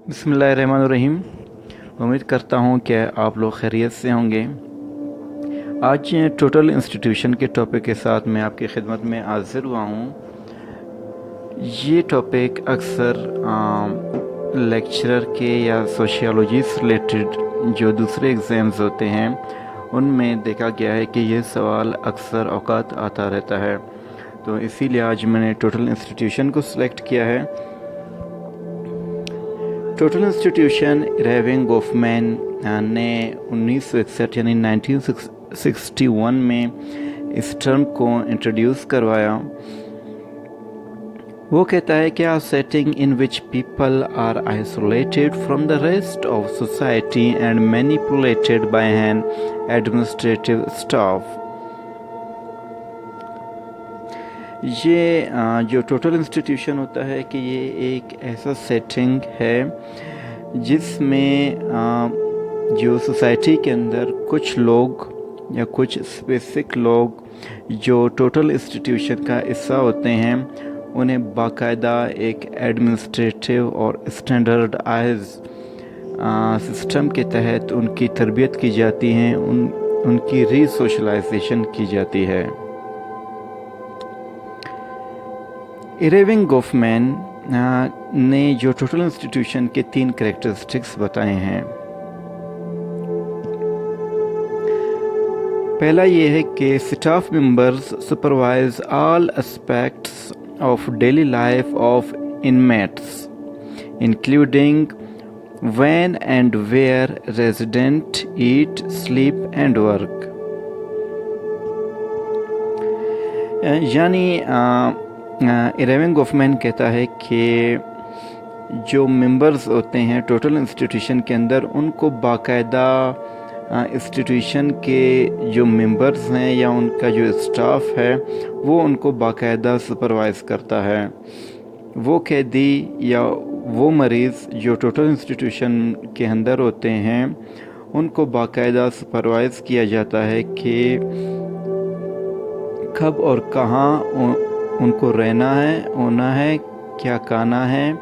बिस्मिल्लाहिर्रहमानिर्रहीम। उम्मीद करता हूँ कि आप लोग खैरियत से होंगे। आज टोटल इंस्टीट्यूशन के टॉपिक के साथ मैं आपकी खिदमत में हाजिर हुआ हूँ। ये टॉपिक अक्सर लेक्चरर के या सोशियोलॉजी से रिलेटेड जो दूसरे एग्ज़ाम्स होते हैं उनमें देखा गया है कि ये सवाल अक्सर औकात आता रहता है, तो इसीलिए आज मैंने टोटल इंस्टीट्यूशन को सिलेक्ट किया है। टोटल इंस्टीट्यूशन इरविंग गोफमैन ने 1961 यानी 1961 में इस टर्म को इंट्रोड्यूस करवाया। वो कहता है कि a setting in which people are isolated from the rest of society and manipulated by an administrative staff। ये जो टोटल इंस्टीट्यूशन होता है कि ये एक ऐसा सेटिंग है जिसमें जो सोसाइटी के अंदर कुछ लोग या कुछ स्पेसिफिक लोग जो टोटल इंस्टीट्यूशन का हिस्सा होते हैं उन्हें बाकायदा एक एडमिनिस्ट्रेटिव और स्टैंडर्डाइज सिस्टम के तहत उनकी तरबियत की जाती है, उनकी रीसोशलाइजेशन की जाती है। इरविंग गोफमैन ने जो टोटल इंस्टीट्यूशन के 3 कैरेक्टरिस्टिक्स बताए हैं। पहला ये है कि staff members supervise all aspects of daily life of inmates including when and where resident eat, sleep and work. यानी इरविंग गोफमैन कहता है कि जो मेंबर्स होते हैं टोटल इंस्टीट्यूशन के अंदर उनको बाकायदा इंस्टीट्यूशन के जो मेंबर्स हैं या उनका जो स्टाफ है वो उनको बाकायदा सुपरवाइज़ करता है। वो कैदी या वो मरीज़ जो टोटल इंस्टीट्यूशन के अंदर होते हैं उनको बाकायदा सुपरवाइज़ किया जाता है कि कब और कहाँ उनको रहना है, होना है, क्या खाना है,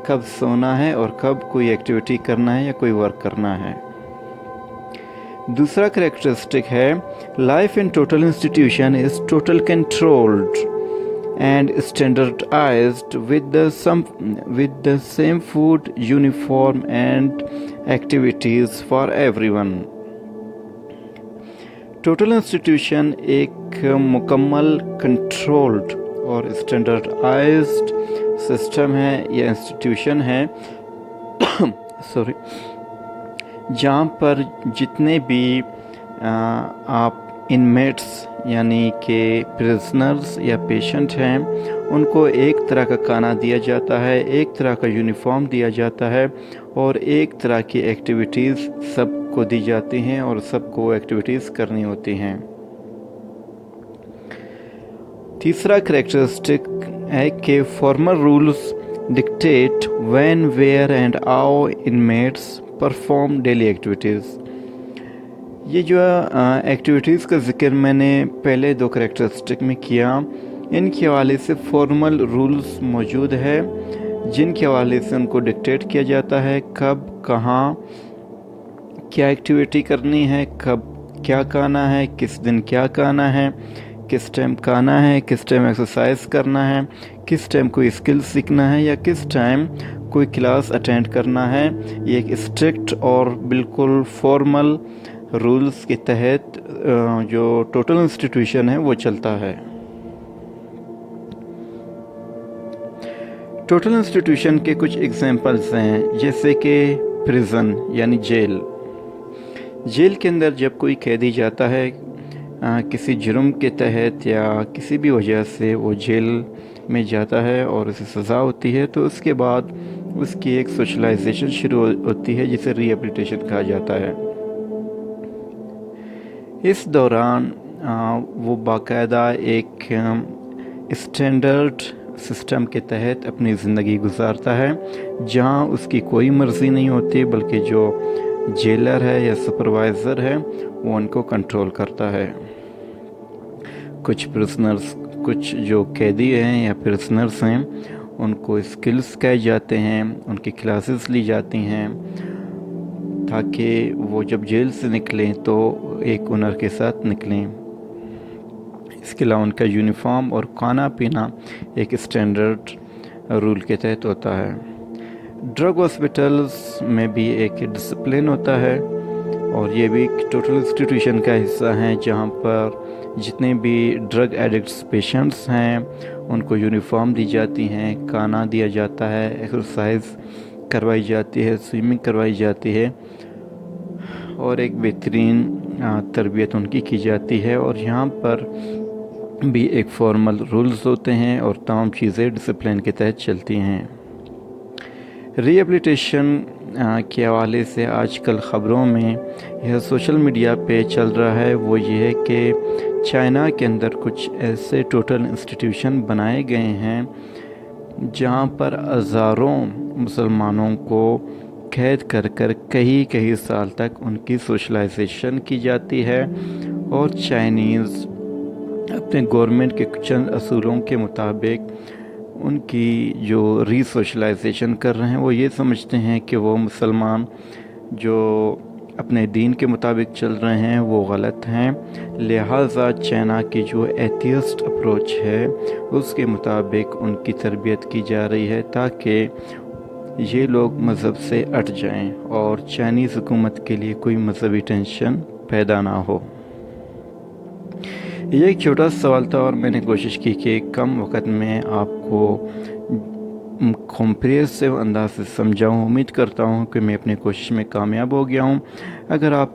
कब सोना है और कब कोई एक्टिविटी करना है या कोई वर्क करना है। दूसरा कैरेक्टरिस्टिक है life in total institution is total controlled and standardised with the same food, uniform and activities for everyone. Total institution एक मुकम्मल कंट्रोल्ड और स्टैंडर्डाइज्ड सिस्टम है या इंस्टीट्यूशन है सॉरी, जहाँ पर जितने भी आप इनमेट्स यानी कि प्रिजनर्स या पेशेंट हैं उनको एक तरह का खाना दिया जाता है, एक तरह का यूनिफॉर्म दिया जाता है और एक तरह की एक्टिविटीज़ सबको दी जाती हैं और सबको एक्टिविटीज़ करनी होती हैं। तीसरा कैरेक्टरिस्टिक है कि formal rules dictate when, where and how inmates perform daily activities. ये जो एक्टिविटीज़ का जिक्र मैंने पहले 2 कैरेक्टरिस्टिक में किया, इनके हवाले से फॉर्मल रूल्स मौजूद है जिनके हवाले से उनको डिक्टेट किया जाता है कब कहाँ क्या एक्टिविटी करनी है, कब क्या खाना है, किस दिन क्या खाना है, किस टाइम खाना है, किस टाइम एक्सरसाइज करना है, किस टाइम कोई स्किल सीखना है या किस टाइम कोई क्लास अटेंड करना है। ये एक स्ट्रिक्ट और बिल्कुल फॉर्मल रूल्स के तहत जो टोटल इंस्टीट्यूशन है वो चलता है। टोटल इंस्टीट्यूशन के कुछ एग्जांपल्स हैं जैसे कि प्रिजन यानी जेल। जेल के अंदर जब कोई कैदी जाता है किसी जुर्म के तहत या किसी भी वजह से वो जेल में जाता है और उसे सज़ा होती है तो उसके बाद उसकी एक सोशलाइजेशन शुरू होती है जिसे रिहेबिलिटेशन कहा जाता है। इस दौरान वो बाकायदा एक स्टैंडर्ड सिस्टम के तहत अपनी ज़िंदगी गुजारता है जहाँ उसकी कोई मर्ज़ी नहीं होती बल्कि जो जेलर है या सुपरवाइज़र है वो उनको कंट्रोल करता है। कुछ प्रिजनर्स, कुछ जो कैदी हैं या प्रिजनर्स हैं ان کو اسکلز سکھائے جاتے ہیں، ان کی کلاسز لی جاتی ہیں تاکہ وہ جب جیل سے نکلیں تو ایک ہنر کے ساتھ نکلیں۔ اس کے علاوہ ان کا یونیفارم اور کھانا پینا ایک اسٹینڈرڈ رول کے تحت ہوتا ہے۔ ڈرگ ہاسپٹلز میں بھی ایک ڈسپلن ہوتا ہے اور یہ بھی ایک ٹوٹل انسٹیٹیوشن کا حصہ ہیں، جہاں پر جتنے بھی ڈرگ ایڈکٹس پیشنٹس ہیں ان کو یونیفارم دی جاتی ہیں، کھانا دیا جاتا ہے، ایکسرسائز کروائی جاتی ہے، سوئمنگ کروائی جاتی ہے اور ایک بہترین تربیت ان کی جاتی ہے۔ اور یہاں پر بھی ایک فارمل رولز ہوتے ہیں اور تمام چیزیں ڈسپلن کے تحت چلتی ہیں۔ ری ایبلیٹیشن کے حوالے سے آج کل خبروں میں یہ سوشل میڈیا پہ چل رہا ہے، وہ یہ ہے کہ چائنا کے اندر کچھ ایسے ٹوٹل انسٹیٹیوشن بنائے گئے ہیں جہاں پر ہزاروں مسلمانوں کو قید کر کئی سال تک ان کی سوشلائزیشن کی جاتی ہے، اور چائنیز اپنے گورنمنٹ کے چند اصولوں کے مطابق ان کی جو ری سوشلائزیشن کر رہے ہیں وہ یہ سمجھتے ہیں کہ وہ مسلمان جو اپنے دین کے مطابق چل رہے ہیں وہ غلط ہیں، لہٰذا چائنا کی جو ایتھیسٹ اپروچ ہے اس کے مطابق ان کی تربیت کی جا رہی ہے تاکہ یہ لوگ مذہب سے ہٹ جائیں اور چائنیز حکومت کے لیے کوئی مذہبی ٹینشن پیدا نہ ہو۔ یہ ایک چھوٹا سوال تھا اور میں نے کوشش کی کہ کم وقت میں آپ کو کمپریہنسو انداز سے سمجھاؤں۔ امید کرتا ہوں کہ میں اپنی کوشش میں کامیاب ہو گیا ہوں۔ اگر آپ